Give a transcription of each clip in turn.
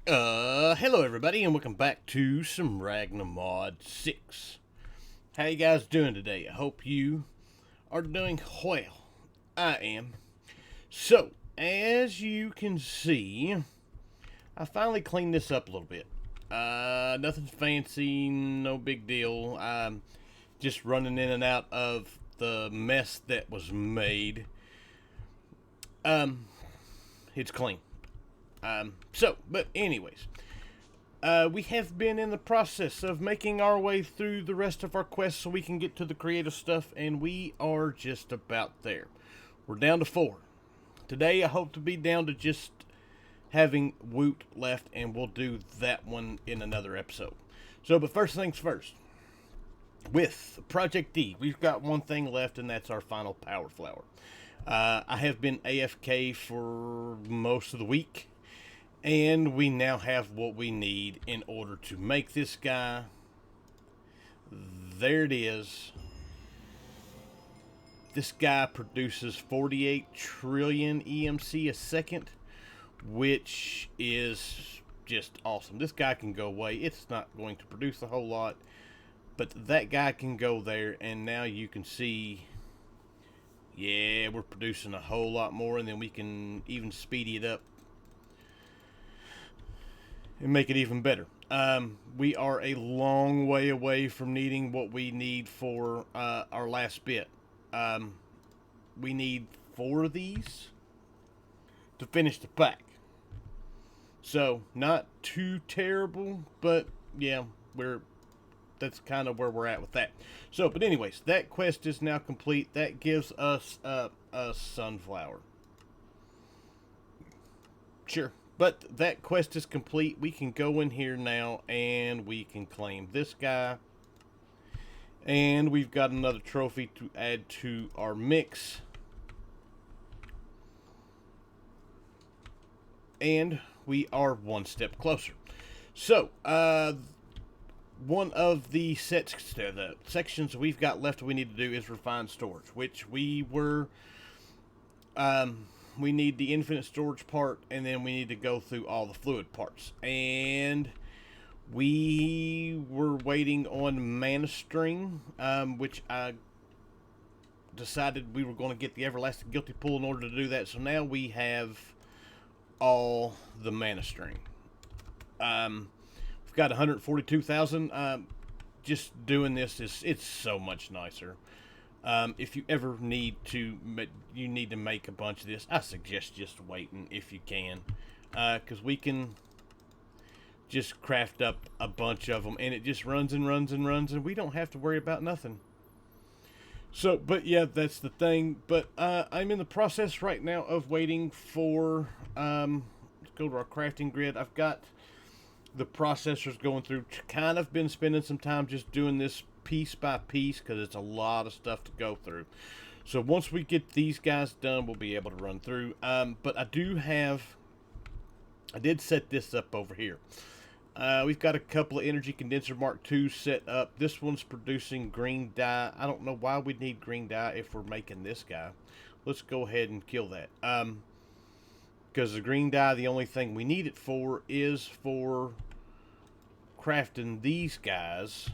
Hello everybody, and welcome back to some Ragnamod 6. How you guys doing today? I hope you are doing well. I am. So, as you can see, I finally cleaned this up a little bit. Nothing fancy, no big deal. I'm just running in and out of the mess that was made. It's clean. But anyways, we have been in the process of making our way through the rest of our quests so we can get to the creative stuff, and we are just about there. We're down to 4. Today, I hope to be down to just having Woot left, and we'll do that one in another episode. But first things first. With Project D, we've got one thing left, and that's our final power flower. I have been AFK for most of the week, and we now have what we need in order to make this guy. There it is. This guy produces 48 trillion EMC a second, which is just awesome. This guy can go away. It's not going to produce a whole lot, but that guy can go there, and now you can see, yeah, we're producing a whole lot more, and then we can even speedy it up and make it even better. We are a long way away from needing what we need for our last bit. We need 4 of these to finish the pack. So, not too terrible, but yeah, that's kind of where we're at with that. But anyways, that quest is now complete. That gives us a sunflower. Sure. But that quest is complete. We can go in here now and we can claim this guy. And we've got another trophy to add to our mix. And we are one step closer. One of the sections we've got left we need to do is refine storage, which we were... we need the infinite storage part, and then we need to go through all the fluid parts. And we were waiting on mana string, which I decided we were going to get the everlasting guilty pool in order to do that. So now we have all the mana string. We've got 142,000. Just doing this it's so much nicer. If you ever need to make a bunch of this, I suggest just waiting if you can, because we can just craft up a bunch of them, and it just runs and runs and runs, and we don't have to worry about nothing. But yeah, that's the thing. But I'm in the process right now of waiting for let's go to our crafting grid. I've got the processors going through. Kind of been spending some time just doing this piece by piece because it's a lot of stuff to go through. So once we get these guys done, we'll be able to run through. But I did set this up over here. We've got a couple of energy condenser Mark II set up. This one's producing green dye. I don't know why we need green dye if we're making this guy. Let's go ahead and kill that. Because the green dye, the only thing we need it for is for crafting these guys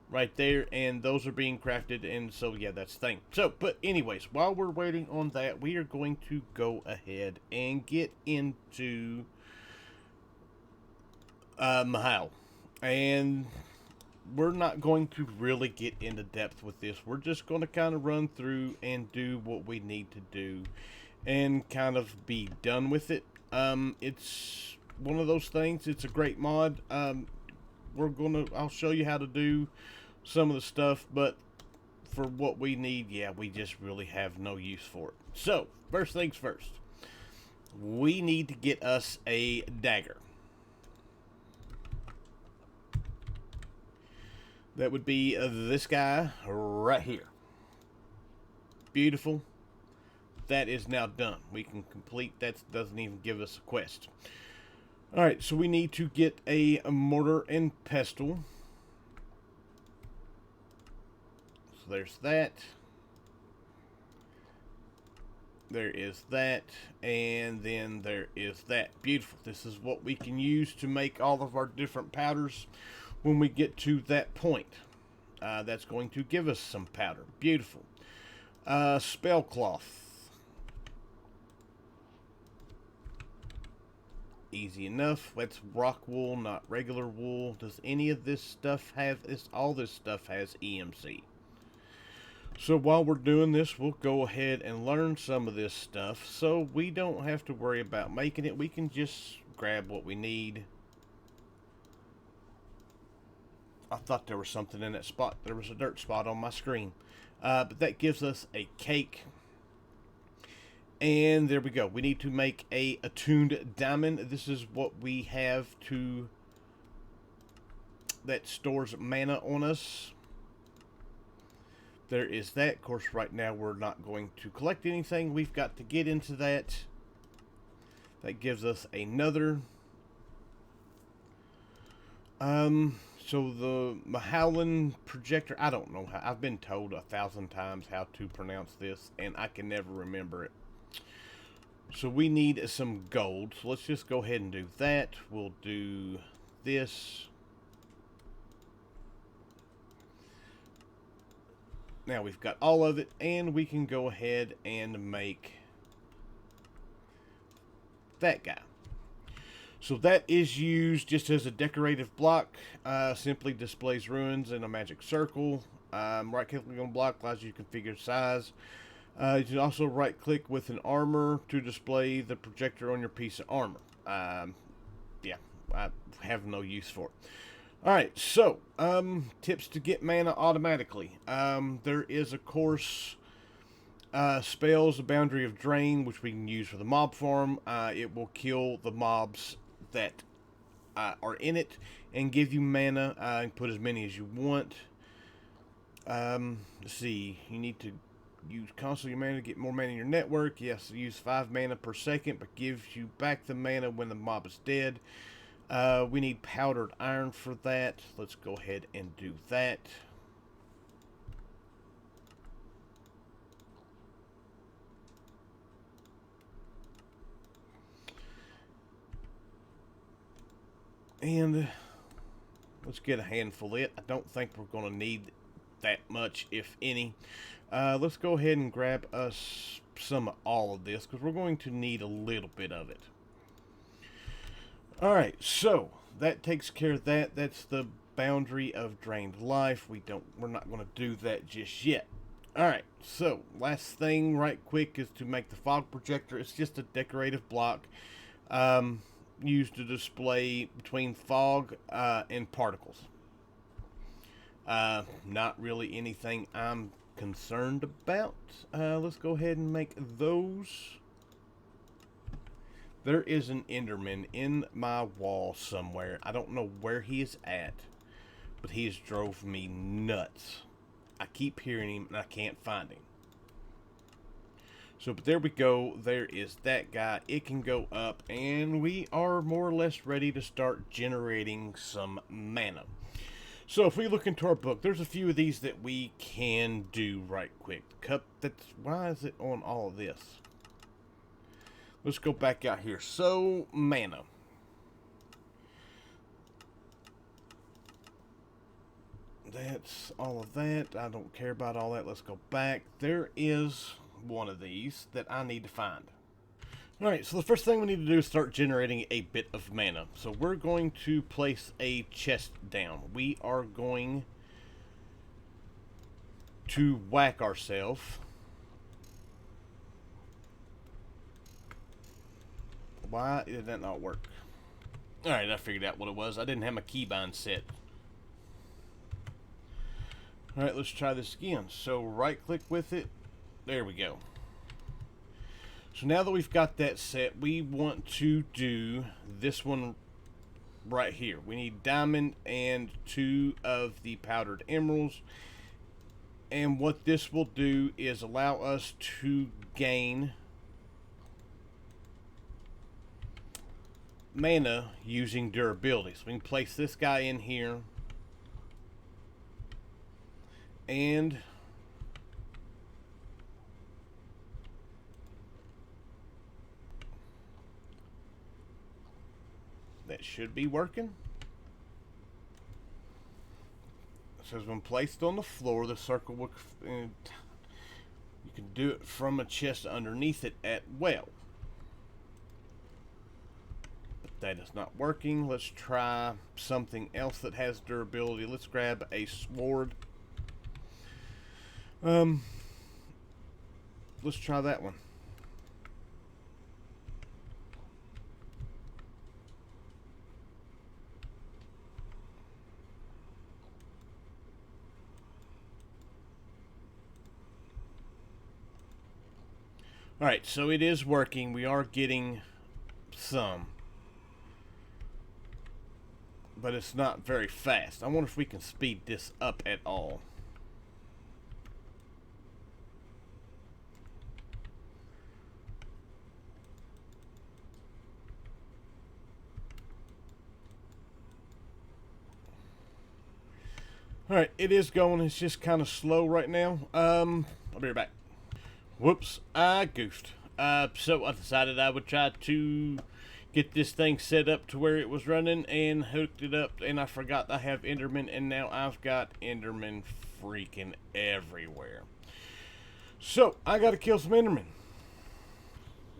right there, and those are being crafted, and so yeah, that's the thing. But anyways, while we're waiting on that, we are going to go ahead and get into Mahou. And we're not going to really get into depth with this. We're just going to kind of run through and do what we need to do and kind of be done with it. It's one of those things. It's a great mod. I'll show you how to do some of the stuff, but for what we need, yeah, we just really have no use for it. First things first, we need to get us a dagger. That would be this guy right here. Beautiful. That is now done. We can complete that. Doesn't even give us a quest. Alright, so we need to get a mortar and pestle. So there's that. There is that, and then there is that. Beautiful. This is what we can use to make all of our different powders when we get to that point. That's going to give us some powder. Beautiful. Spell cloth. Easy enough. That's rock wool, not regular wool. Does any of this stuff have this? All this stuff has EMC. So while we're doing this, we'll go ahead and learn some of this stuff so we don't have to worry about making it. We can just grab what we need. I thought there was something in that spot. There was a dirt spot on my screen. But that gives us a cake. And there we go. We need to make a attuned diamond. This is what we have to... that stores mana on us. There is that. Of course, right now we're not going to collect anything. We've got to get into that. That gives us another. So the Mahou Projector, I don't know how. I've been told 1,000 times how to pronounce this, and I can never remember it. So we need some gold. So let's just go ahead and do that. We'll do this. Now we've got all of it, and we can go ahead and make that guy. So that is used just as a decorative block. Simply displays ruins in a magic circle. Right-clicking on block allows you to configure size. You can also right-click with an armor to display the projector on your piece of armor. Yeah, I have no use for it. Alright, so, tips to get mana automatically. There is, of course, spells, the Boundary of Drain, which we can use for the mob farm. It will kill the mobs that are in it and give you mana, and put as many as you want. Let's see, you need to use constantly mana to get more mana in your network. Yes, use 5 mana per second, but gives you back the mana when the mob is dead. We need powdered iron for that. Let's go ahead and do that. And let's get a handful of it. I don't think we're going to need that much, if any. Let's go ahead and grab us some of all of this, because we're going to need a little bit of it. Alright, so that takes care of that. That's the Boundary of Drained Life. We're not going to do that just yet. Alright, so last thing right quick is to make the Fog Projector. It's just a decorative block used to display between fog and particles. Not really anything I'm concerned about. Let's go ahead and make those. There is an Enderman in my wall somewhere. I don't know where he is at, but he has drove me nuts. I keep hearing him and I can't find him. So, but there we go. There is that guy. It can go up, and we are more or less ready to start generating some mana. So, if we look into our book, there's a few of these that we can do right quick. Why is it on all of this? Let's go back out here. So, mana. That's all of that. I don't care about all that. Let's go back. There is one of these that I need to find. Alright, so the first thing we need to do is start generating a bit of mana. So we're going to place a chest down. We are going to whack ourselves. Why did that not work? Alright, I figured out what it was. I didn't have my keybind set. Alright, let's try this again. So right click with it. There we go. So now that we've got that set, we want to do this one right here. We need diamond and 2 of the powdered emeralds. And what this will do is allow us to gain mana using durability. So we can place this guy in here. And that should be working. It says when placed on the floor, the circle will, you can do it from a chest underneath it at well. But that is not working. Let's try something else that has durability. Let's grab a sword. Let's try that one. Alright, so it is working. We are getting some. But it's not very fast. I wonder if we can speed this up at all. Alright, it is going. It's just kind of slow right now. I'll be right back. Whoops, I goofed. So I decided I would try to get this thing set up to where it was running and hooked it up, and I forgot I have Enderman, and now I've got Enderman freaking everywhere. So I gotta kill some Enderman.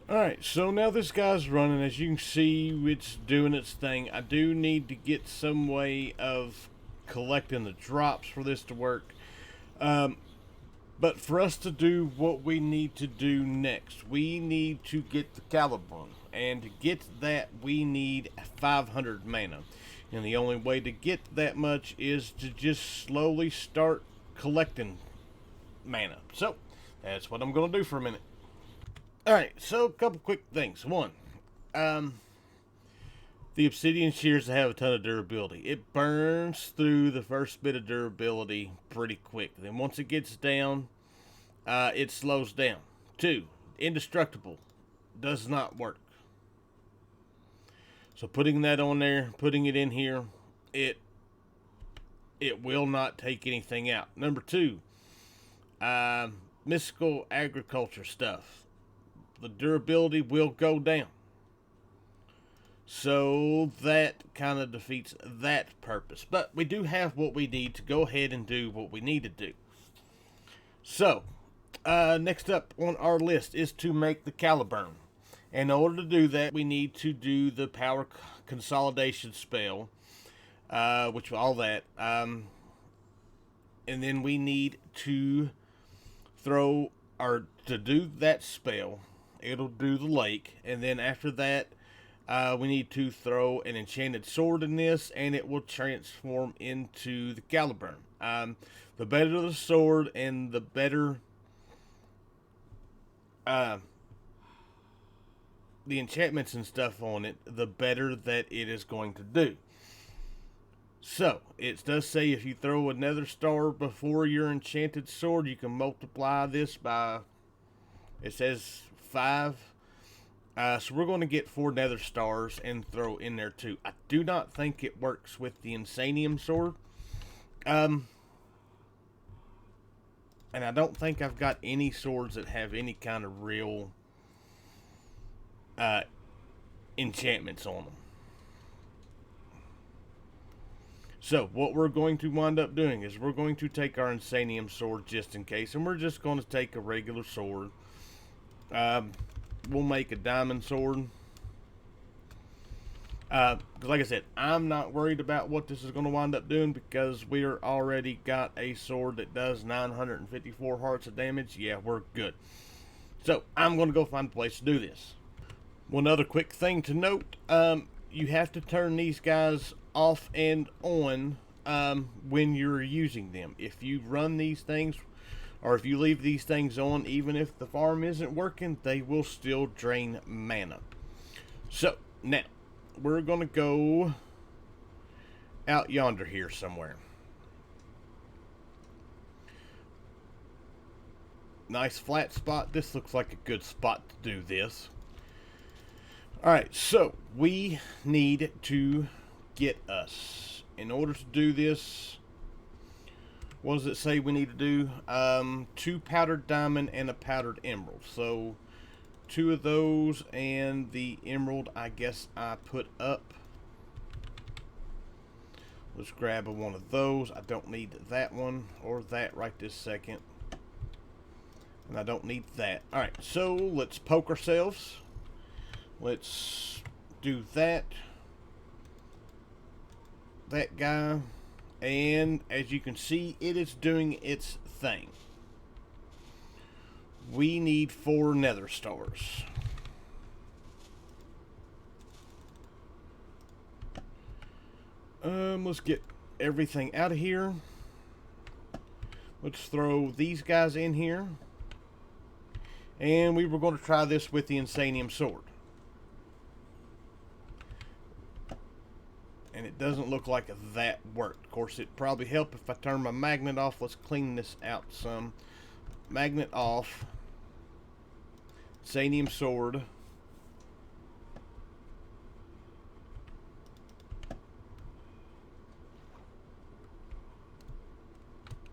Alright, so now this guy's running. As you can see, it's doing its thing. I do need to get some way of collecting the drops for this to work. But for us to do what we need to do next, we need to get the Caliburn. And to get that, we need 500 mana. And the only way to get that much is to just slowly start collecting mana. So, that's what I'm going to do for a minute. Alright, so a couple quick things. One, the obsidian shears have a ton of durability. It burns through the first bit of durability pretty quick. Then once it gets down, it slows down. 2, indestructible. Does not work. So putting that on there, putting it in here, it will not take anything out. Number 2, mystical agriculture stuff. The durability will go down. So that kind of defeats that purpose. But we do have what we need to go ahead and do what we need to do. So, next up on our list is to make the Caliburn. In order to do that, we need to do the power consolidation spell, which all that. And then we need to throw, or to do that spell, it'll do the lake. And then after that, we need to throw an enchanted sword in this, and it will transform into the Caliburn. The better the sword and the better the enchantments and stuff on it, the better that it is going to do. So, it does say if you throw a nether star before your enchanted sword, you can multiply this by, it says 5. So we're going to get 4 nether stars and throw in there too. I do not think it works with the Insanium sword. And I don't think I've got any swords that have any kind of real enchantments on them. So what we're going to wind up doing is we're going to take our Insanium sword just in case, and we're just going to take a regular sword. We'll make a diamond sword. Like I said, I'm not worried about what this is going to wind up doing because we're already got a sword that does 954 hearts of damage. Yeah, we're good. So I'm going to go find a place to do this. One other quick thing to note, you have to turn these guys off and on when you're using them. If you run these things, or if you leave these things on, even if the farm isn't working, they will still drain mana. So, now, we're going to go out yonder here somewhere. Nice flat spot. This looks like a good spot to do this. Alright, so we need to get us. In order to do this, what does it say we need to do? 2 powdered diamond and a powdered emerald. So 2 of those, and the emerald I guess I put up Let's grab one of those. I don't need that one or that right this second. And I don't need that. Alright, so let's poke ourselves. Let's do that. That guy. And as you can see, it is doing its thing. We need 4 nether stars. Let's get everything out of here. Let's throw these guys in here. And we were going to try this with the Insanium sword. And it doesn't look like that worked. Of course, it'd probably help if I turn my magnet off. Let's clean this out some. Magnet off. Insanium sword.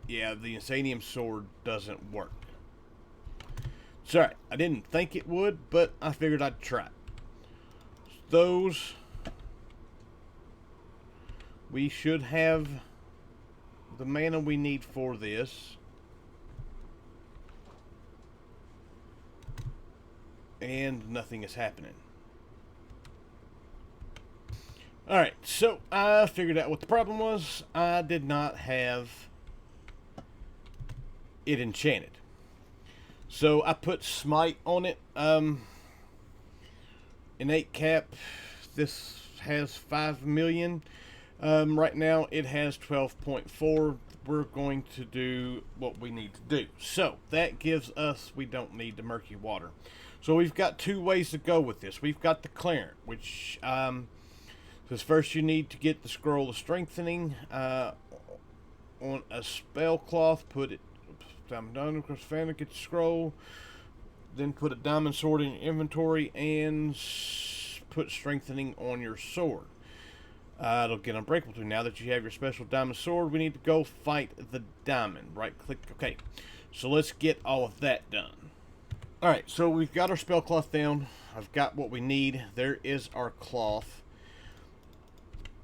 Yeah, the Insanium sword doesn't work. It's alright. I didn't think it would, but I figured I'd try. Those. We should have the mana we need for this. And nothing is happening. Alright, so I figured out what the problem was. I did not have it enchanted. So I put Smite on it. Innate cap. This has 5 million. Right now it has 12.4. We're going to do what we need to do. So that gives us, we don't need the murky water. So we've got 2 ways to go with this. We've got the Clarent, which says first you need to get the scroll of strengthening on a spell cloth. Put it, I'm done across the fan to get the scroll. Then put a diamond sword in your inventory and put strengthening on your sword. It'll get unbreakable too. Now that you have your special diamond sword, we need to go fight the diamond. Right click. Okay. So let's get all of that done. Alright, so we've got our spell cloth down. I've got what we need. There is our cloth.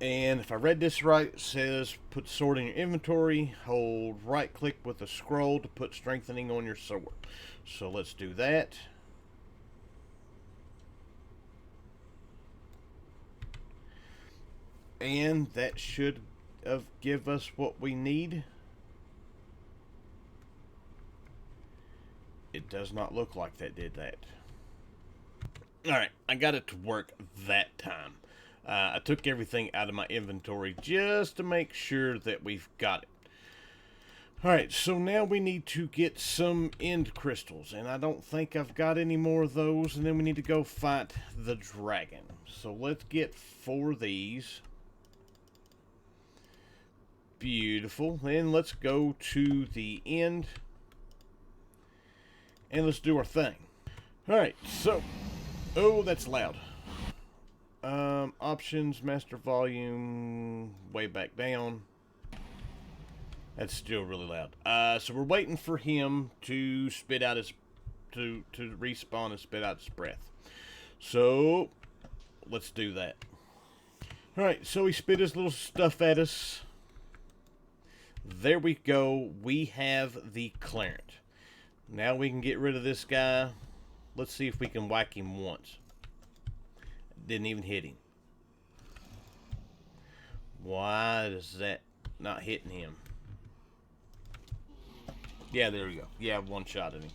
And if I read this right, it says put the sword in your inventory. Hold right click with the scroll to put strengthening on your sword. So let's do that. And that should give us what we need. It does not look like that did that. Alright, I got it to work that time. I took everything out of my inventory just to make sure that we've got it. Alright, so now we need to get some end crystals. And I don't think I've got any more of those. And then we need to go fight the dragon. So let's get 4 of these. Beautiful. Then let's go to the end. And let's do our thing. Alright, so. Oh, that's loud. Options, master volume, way back down. That's still really loud. So we're waiting for him to spit out his, to respawn and spit out his breath. So, let's do that. Alright, so he spit his little stuff at us. There we go. We have the Clarent. Now we can get rid of this guy. Let's see if we can whack him once. Didn't even hit him. Why is that not hitting him? Yeah, there we go. Yeah, 1 shot at him.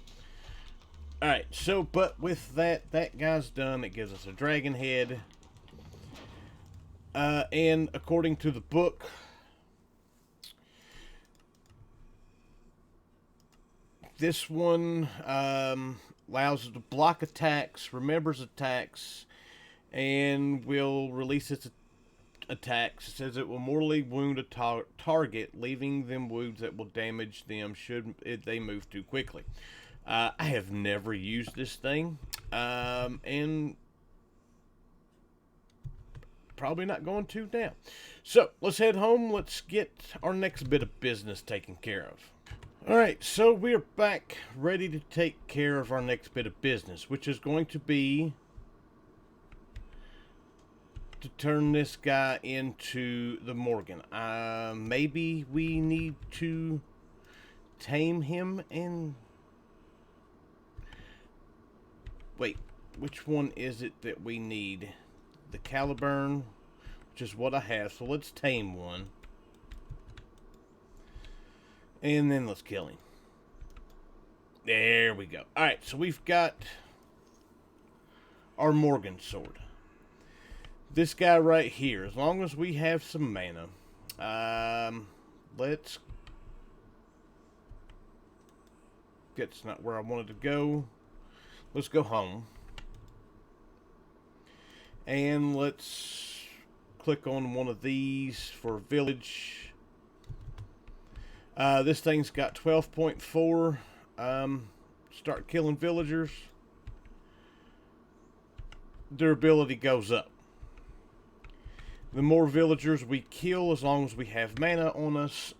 Alright, so, but with that guy's done. It gives us a dragon head. And according to the book, this one allows it to block attacks, remembers attacks, and will release its attacks. It says it will mortally wound a target, leaving them wounds that will damage them should they move too quickly. I have never used this thing, and probably not going to now. So, let's head home. Let's get our next bit of business taken care of. Alright, so we're back ready to take care of our next bit of business, which is going to be to turn this guy into the Morgan. Maybe we need to tame him and... Wait, which one is it that we need? The Caliburn, which is what I have. So let's tame one. And then let's kill him. There we go. Alright, so we've got our Morgan sword. This guy right here, as long as we have some mana, let's... That's not where I wanted to go. Let's go home. And let's click on one of these for village. This thing's got 12.4. Start killing villagers. Durability goes up. The more villagers we kill, as long as we have mana on us,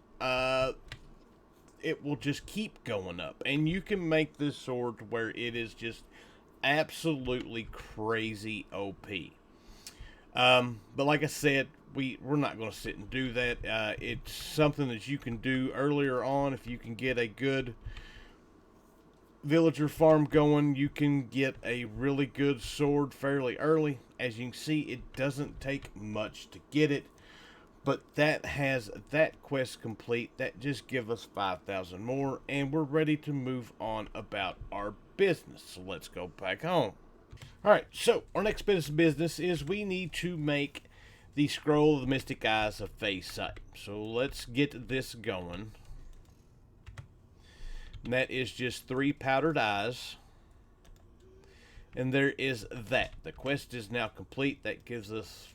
it will just keep going up. And you can make this sword where it is just absolutely crazy OP. But like I said, we're not going to sit and do that. It's something that you can do earlier on. If you can get a good villager farm going, you can get a really good sword fairly early. As you can see, it doesn't take much to get it, but that has that quest complete. That just gives us 5,000 more, and we're ready to move on about our business. So let's go back home. Alright, so our next business is we need to make the Scroll of the Mystic Eyes of Fae's Sight. So let's get this going. And that is just 3 powdered eyes. And there is that. The quest is now complete. That gives us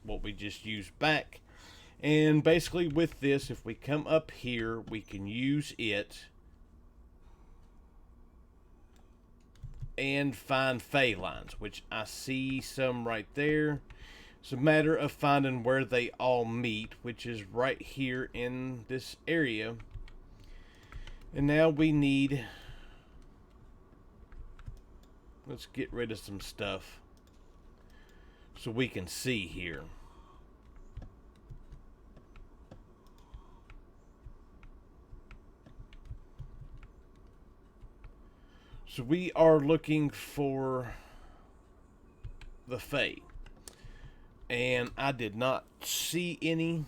what we just used back. And basically with this, if we come up here, we can use it and find Fae lines, which I see some right there. It's a matter of finding where they all meet, which is right here in this area. And now we need... Let's get rid of some stuff so we can see here. So we are looking for the Fae. And I did not see any.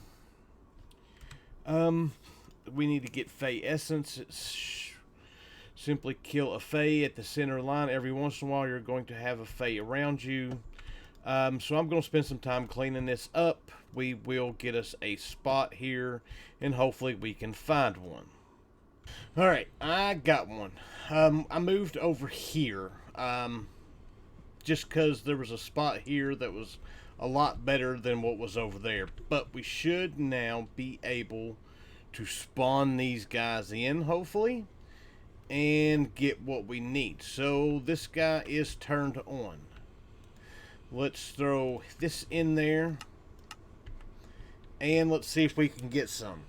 We need to get Fae Essence. It's simply kill a Fae at the center line. Every once in a while you're going to have a Fae around you. So I'm going to spend some time cleaning this up. We will get us a spot here, and hopefully we can find one. Alright, I got one. I moved over here just because there was a spot here that was a lot better than what was over there. But we should now be able to spawn these guys in, hopefully, and get what we need. So this guy is turned on. Let's throw this in there, and let's see if we can get some.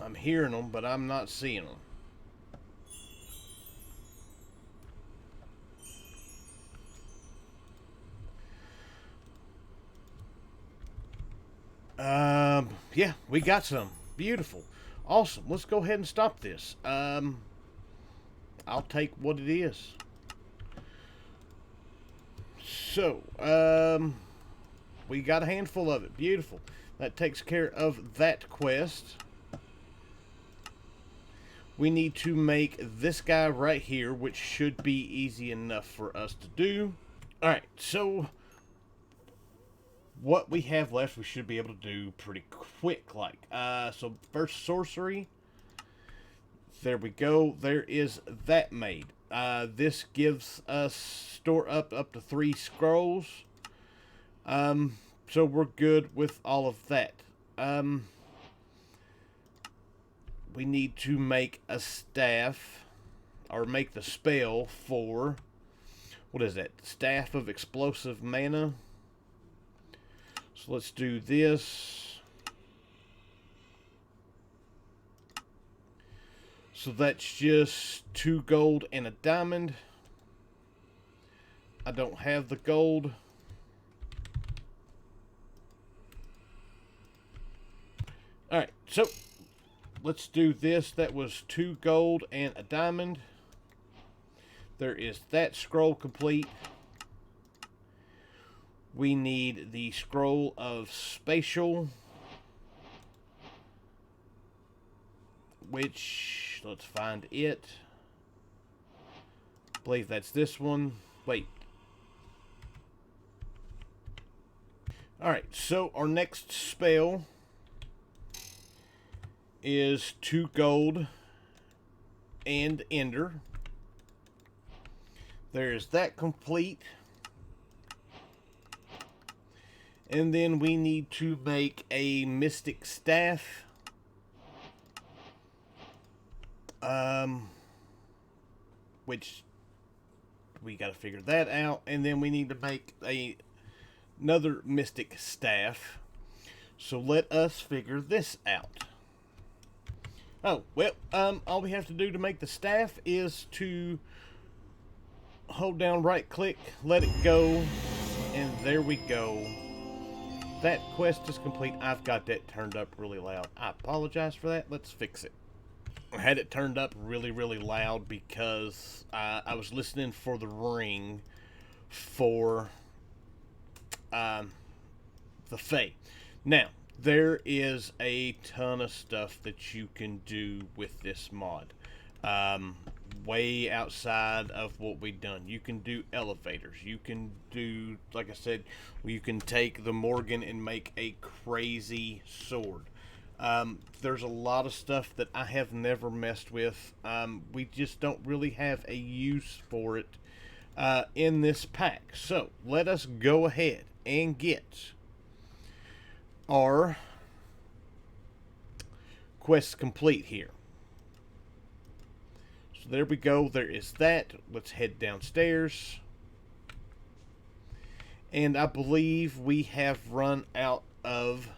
I'm hearing them, but I'm not seeing them. Yeah, we got some. Beautiful. Awesome. Let's go ahead and stop this. I'll take what it is. So, we got a handful of it. Beautiful. That takes care of that quest. We need to make this guy right here, which should be easy enough for us to do. Alright, so what we have left we should be able to do pretty quick. So first sorcery. There we go. There is that made. This gives us store up to 3 scrolls. So we're good with all of that. We need to make a staff, or make the spell for, what is that? Staff of Explosive Mana. So let's do this. So that's just 2 gold and a diamond. I don't have the gold. Alright, so let's do this. That was 2 gold and a diamond. There is that scroll complete. We need the scroll of spatial, which, let's find it. I believe that's this one. Wait. Alright, so our next spell is 2 gold and ender. There's that complete. And then we need to make a mystic staff. Which we got to figure that out. And then we need to make another mystic staff. So let us figure this out. Oh, well, all we have to do to make the staff is to hold down right click, let it go, and there we go. That quest is complete. I've got that turned up really loud. I apologize for that. Let's fix it. I had it turned up really, really loud because I was listening for the ring for the Fae. Now, there is a ton of stuff that you can do with this mod. Way outside of what we've done. You can do elevators. You can do, like I said, you can take the Morgan and make a crazy sword. There's a lot of stuff that I have never messed with. We just don't really have a use for it in this pack. So let us go ahead and get our quest complete here. So there we go. There is that. Let's head downstairs. And I believe we have run out of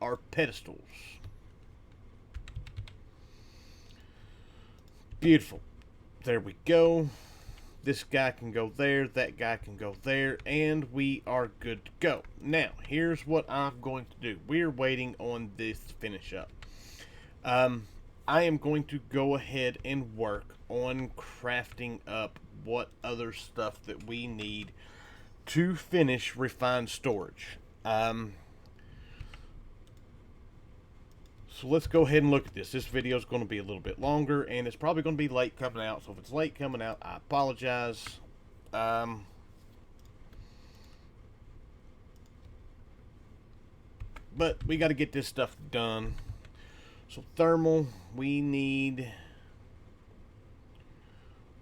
our pedestals. Beautiful. There we go. This guy can go there. That guy can go there. And we are good to go. Now, here's what I'm going to do. We're waiting on this to finish up. I am going to go ahead and work on crafting up what other stuff that we need to finish refined storage. So let's go ahead and look at this. This video is going to be a little bit longer, and it's probably going to be late coming out. So if it's late coming out, I apologize. But we got to get this stuff done. So thermal, we need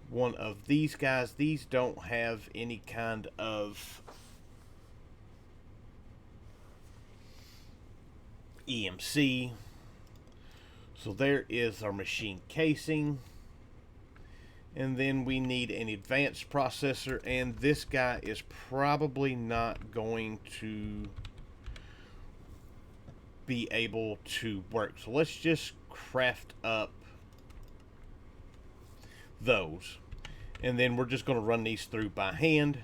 one of these guys. These don't have any kind of EMC. So there is our machine casing. And then we need an advanced processor, and this guy is probably not going to be able to work. So let's just craft up those, and then we're just going to run these through by hand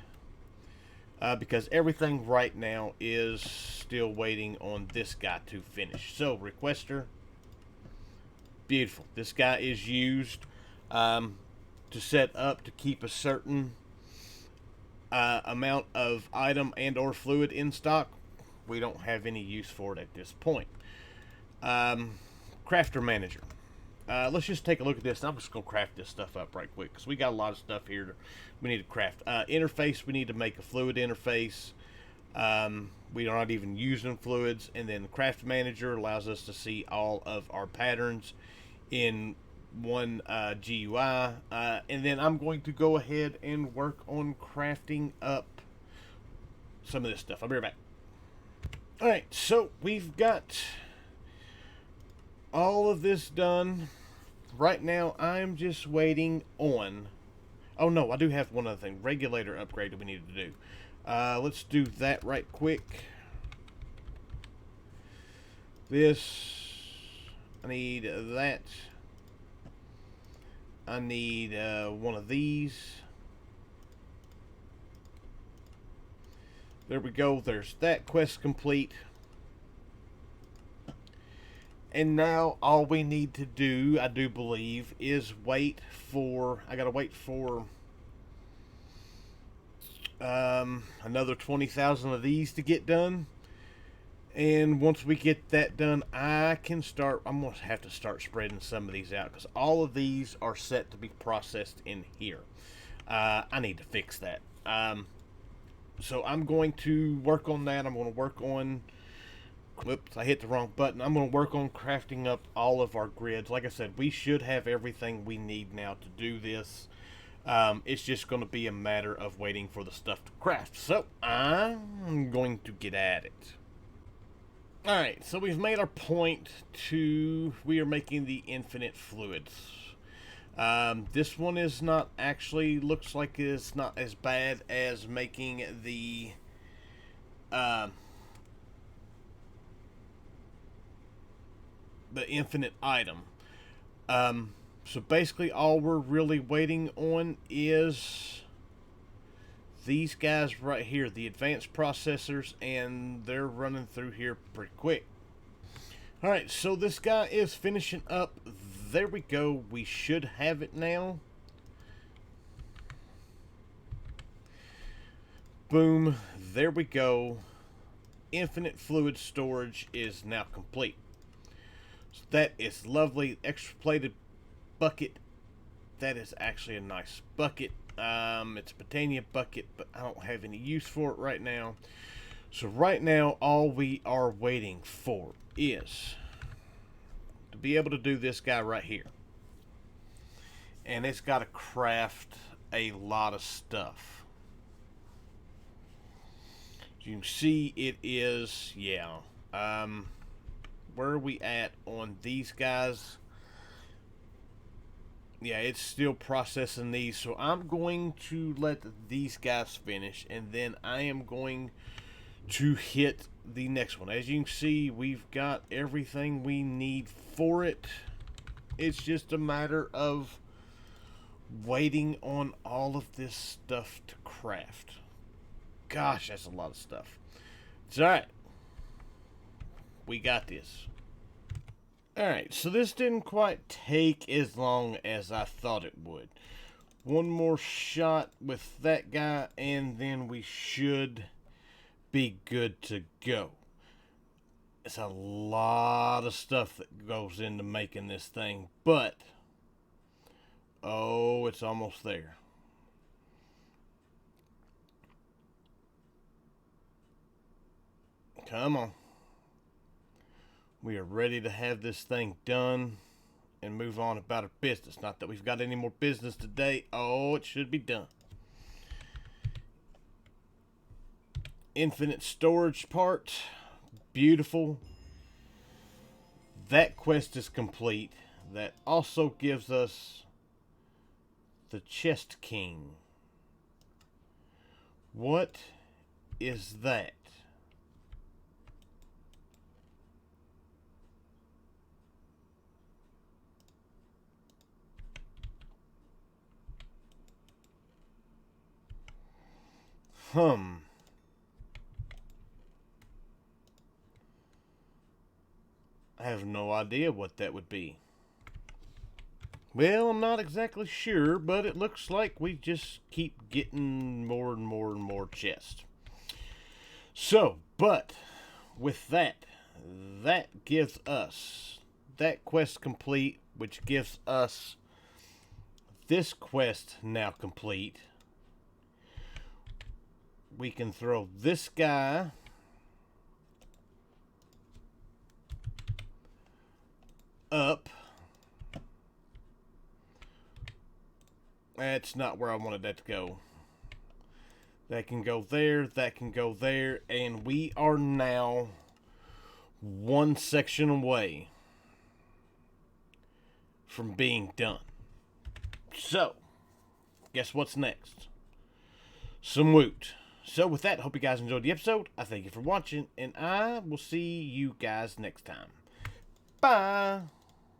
because everything right now is still waiting on this guy to finish. So requester, beautiful. This guy is used to set up to keep a certain amount of item and or fluid in stock. We don't have any use for it at this point. Crafter manager. Let's just take a look at this. I'm just going to craft this stuff up right quick because we got a lot of stuff here we need to craft. Interface, we need to make a fluid interface. We are not even using fluids. And then the craft manager allows us to see all of our patterns in one GUI. And then I'm going to go ahead and work on crafting up some of this stuff. I'll be right back. Alright, so we've got all of this done. Right now, I'm just waiting on... Oh, no, I do have one other thing. Regulator upgrade that we need to do. Let's do that right quick. This... I need that. I need one of these. There we go. There's that quest complete. And now all we need to do, I do believe, is wait for... I gotta wait for another 20,000 of these to get done. And once we get that done, I can start... I'm going to have to start spreading some of these out, because all of these are set to be processed in here. I need to fix that. So I'm going to work on that. I'm going to work on... Whoops, I hit the wrong button. I'm going to work on crafting up all of our grids. Like I said, we should have everything we need now to do this. It's just going to be a matter of waiting for the stuff to craft. So I'm going to get at it. Alright, so we've made our point to... We are making the infinite fluids. This one is not actually... Looks like it's not as bad as making the... the infinite item. So basically all we're really waiting on is these guys right here, the advanced processors, and they're running through here pretty quick. Alright, so this guy is finishing up. There we go. We should have it now. Boom. There we go. Infinite fluid storage is now complete. So that is lovely. Extra plated bucket. That is actually a nice bucket. It's a Britannia bucket, but I don't have any use for it right now. So right now, all we are waiting for is to be able to do this guy right here. And it's got to craft a lot of stuff. As you can see, it is, yeah. Where are we at on these guys? Yeah, it's still processing these, so I'm going to let these guys finish, and then I am going to hit the next one. As you can see, we've got everything we need for it. It's just a matter of waiting on all of this stuff to craft. Gosh, that's a lot of stuff. It's alright. We got this. Alright, so this didn't quite take as long as I thought it would. One more shot with that guy, and then we should be good to go. It's a lot of stuff that goes into making this thing, but oh, it's almost there. Come on. We are ready to have this thing done and move on about our business. Not that we've got any more business today. Oh, it should be done. Infinite storage part. Beautiful. That quest is complete. That also gives us the Chest King. What is that? I have no idea what that would be. Well, I'm not exactly sure, but it looks like we just keep getting more and more and more chests. So, but with that, that gives us that quest complete, which gives us this quest now complete. We can throw this guy up. That's not where I wanted that to go. That can go there, that can go there, and we are now one section away from being done. So, guess what's next? Some woot. So with that, hope you guys enjoyed the episode. I thank you for watching, and I will see you guys next time. Bye!